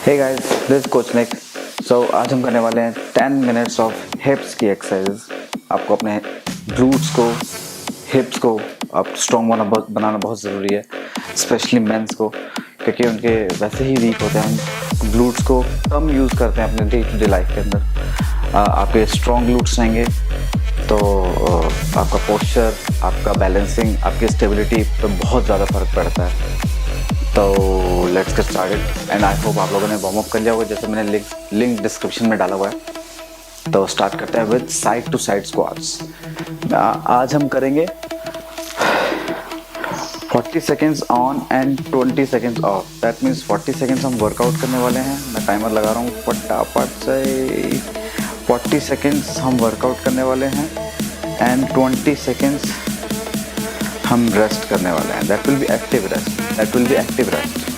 Hey guys, this coach निक। सो आज हम करने वाले हैं 10 मिनट्स ऑफ हिप्स की एक्सरसाइज। आपको अपने ग्लूट्स को, हिप्स को आप स्ट्रॉन्ग बनाना बहुत ज़रूरी है, स्पेशली मेंस को, क्योंकि उनके वैसे ही वीक होते हैं। हम ग्लूट्स को कम यूज़ करते हैं अपने डे टू डे लाइफ के अंदर। आपके स्ट्रॉन्ग ग्लूट्स रहेंगे तो आपका पोस्चर, आपका बैलेंसिंग, आपकी स्टेबिलिटी पे बहुत ज़्यादा फ़र्क पड़ता है। तो let's get started and I hope आप लोगों ने वार्म अप कर लिया होगा, जैसे मैंने लिंक डिस्क्रिप्शन में डाला हुआ है। तो स्टार्ट करते हैं with side to side squats. आज हम करेंगे 40 seconds on and 20 seconds off. That means 40 seconds हम वर्कआउट करने वाले हैं। मैं टाइमर लगा रहा हूँ फटाफट से। 40 सेकेंड्स हम वर्कआउट करने वाले हैं एंड 20 सेकेंड्स हम रेस्ट करने वाले हैं। That will be active rest.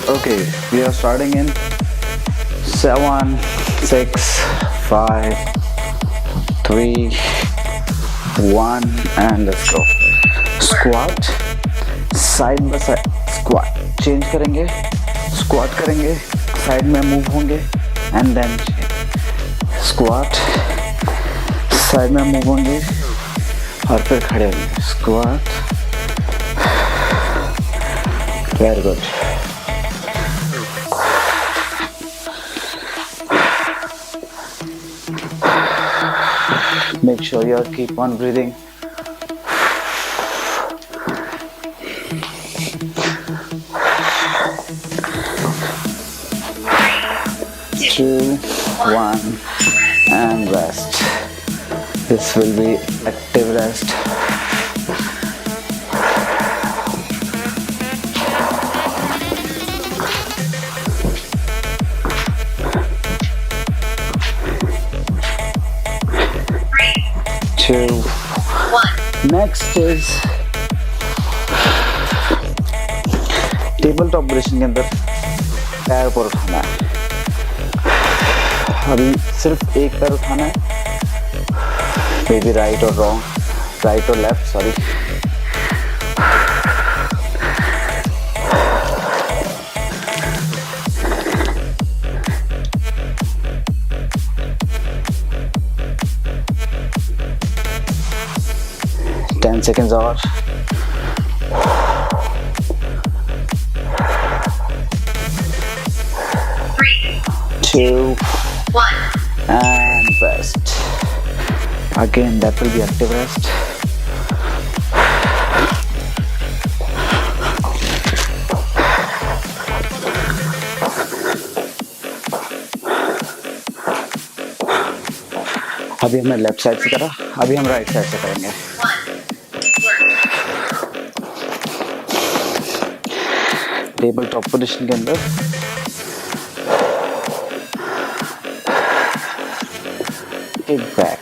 Okay, we are starting in 7, 6, 5, 3, 1 and let's go. Squat, side by side squat change करेंगे, स्क्वाट करेंगे, साइड में मूव होंगे एंड देन स्क्वाट, साइड में मूव होंगे और फिर खड़े होंगे। Squat, very good. Make sure you keep on breathing. Two, 1 and rest. This will be active rest. Two, 1. Next is table top position के अंदर पैर ऊपर उठाना है। अभी सिर्फ एक पैर उठाना है, मे बी राइट और लेफ्ट, सॉरी। Ten seconds और। 3, 2, 1 and rest. Again, that will be active rest. अभी हमने लेफ्ट साइड से करा, अभी हम राइट साइड से करेंगे। टेबल टॉप पोजीशन के अंदर एक back,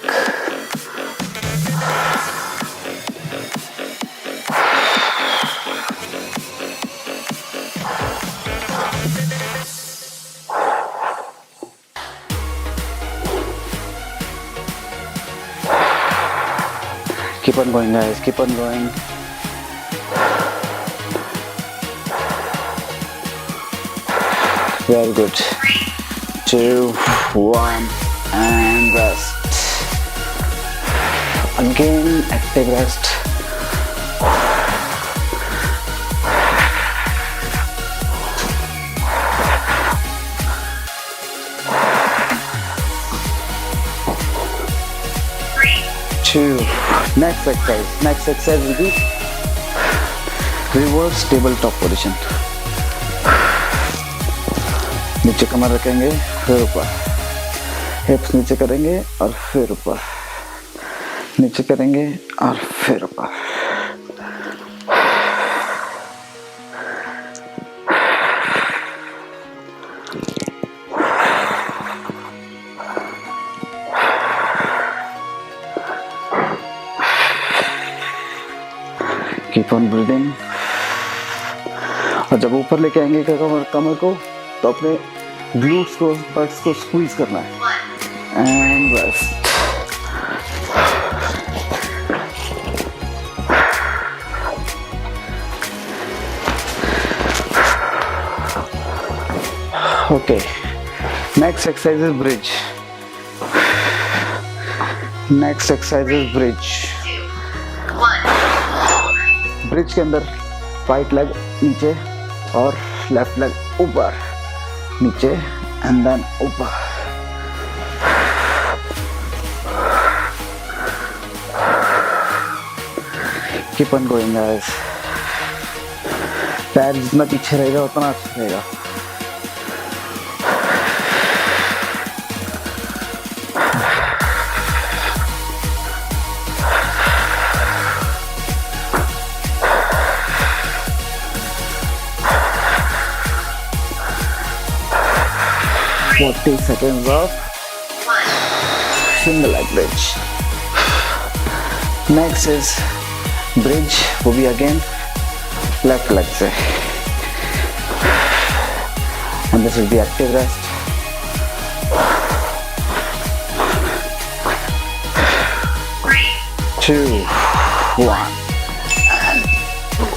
keep on going guys, keep on going. Very good. 2, 1 and rest. Again, active rest. Two. Next exercise will be reverse tabletop position. नीचे कमर रखेंगे, फिर ऊपर, हिप्स नीचे करेंगे और फिर ऊपर, नीचे करेंगे और फिर ऊपर। Keep on breathing. और जब ऊपर लेके आएंगे कमर को, तो अपने ग्लूट्स को, बट्स को स्क्वीज करना है and rest. Okay, next exercise is bridge. Next exercise is bridge. Bridge के अंदर राइट लेग नीचे और लेफ्ट लेग ऊपर नीचे एंड देन ऊपर. Keep on going guys. पैर जितना पीछे रहेगा उतना अच्छा रहेगा. Forty seconds of single leg bridge. Next is bridge, वो भी again left leg से. And this is the active rest. 3, 2, 1 and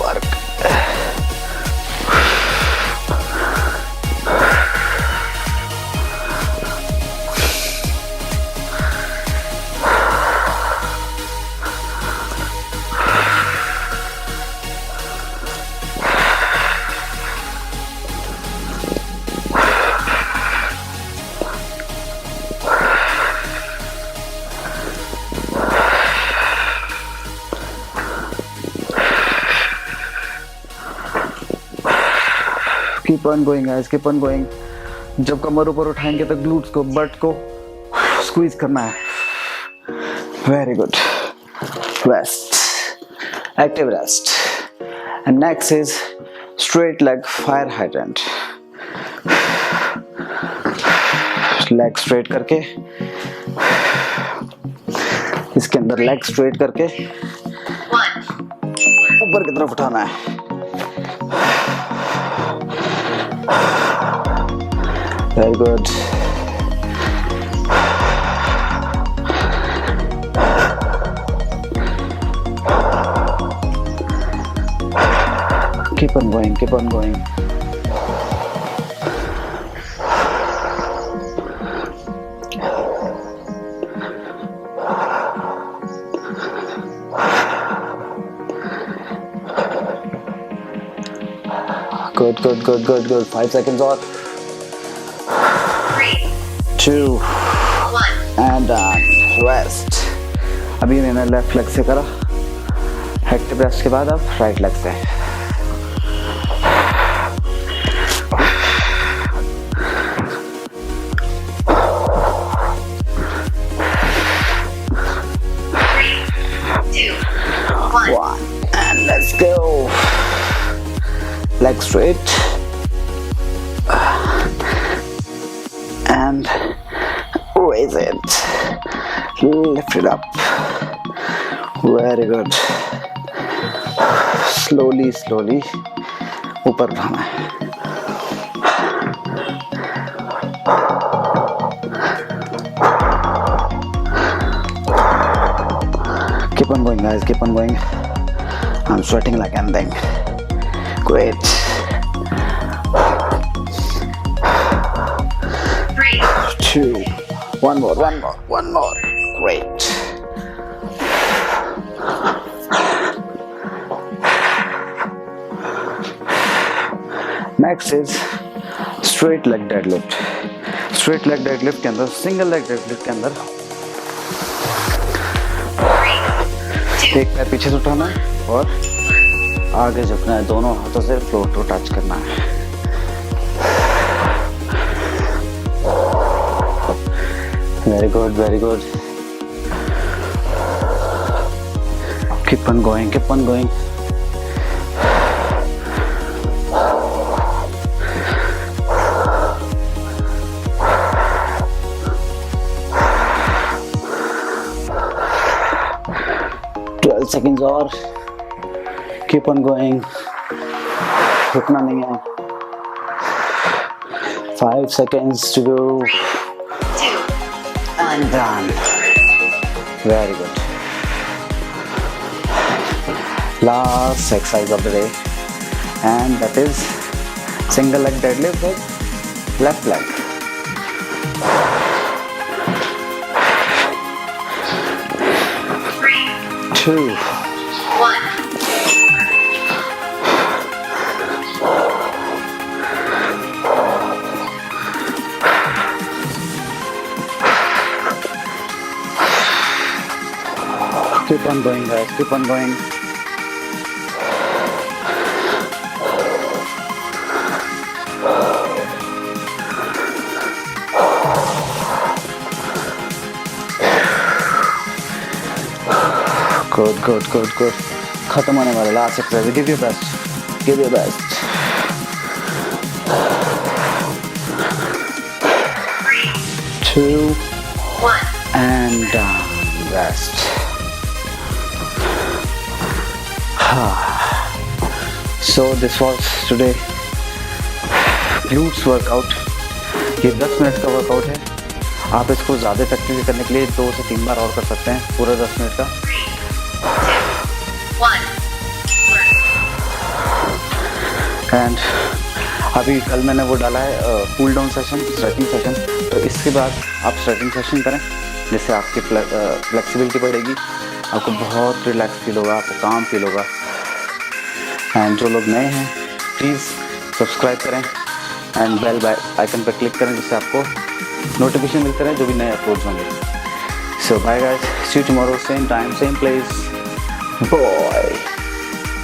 work. Keep on going guys, keep on going. जब कमर ऊपर उठाएंगे तो ग्लूट्स को, बट को स्क्वीज करना है. Very good. Rest. Active rest. And next is straight leg fire hydrant. Leg straight करके, इसके अंदर leg straight करके ऊपर की तरफ उठाना है. Very good. Keep on going, keep on going. Good, good, good, good, good. 5 seconds on. 2, 1 and rest. अभी मैंने लेफ्ट लेग से करा. एक्टिव रेस्ट के बाद अब राइट लेग से. One and let's go. Leg straight and raise it, lift it up. Very good. Slowly slowly ऊपर उठाना है. Keep on going guys, keep on going. I'm sweating like anything. Great. 3, 2, one more. Great. Next is straight leg deadlift. Straight leg deadlift के अंदर, single leg deadlift के अंदर एक पैर पीछे से उठाना है और आगे झुकना है. दोनों हाथों से फ्लोर को टच करना है. Very good, very good. Keep on going, keep on going. Seconds और keep on going. रुकना नहीं है. 5 seconds to go. 2 and done. Very good. Last exercise of the day, and that is single leg deadlift with left leg, 2, 1. Keep on going, guys. Keep on going. Good, good, good, good. खत्म होने वाला last exercise. Give your best. Give your best. 2, 1, and down. Rest. So this was today glutes workout. ये 10 minute का workout है. आप इसको ज़्यादा effectively करने के लिए 2 से 3 बार और कर सकते हैं, पूरा 10 मिनट का. एंड अभी कल मैंने वो डाला है cool down session, stretching session. तो इसके बाद आप स्ट्रेचिंग सेशन करें, जिससे आपकी फ्लेक्सिबिलिटी बढ़ेगी, आपको बहुत रिलैक्स फील होगा, आपको काम फील होगा. एंड जो लोग नए हैं प्लीज़ सब्सक्राइब करें एंड बेल आइकन पर क्लिक करें, जिससे आपको नोटिफिकेशन मिलते रहे जो भी नए अपलोड्स होंगे. So bye guys, see you tomorrow, same time same place. Bye.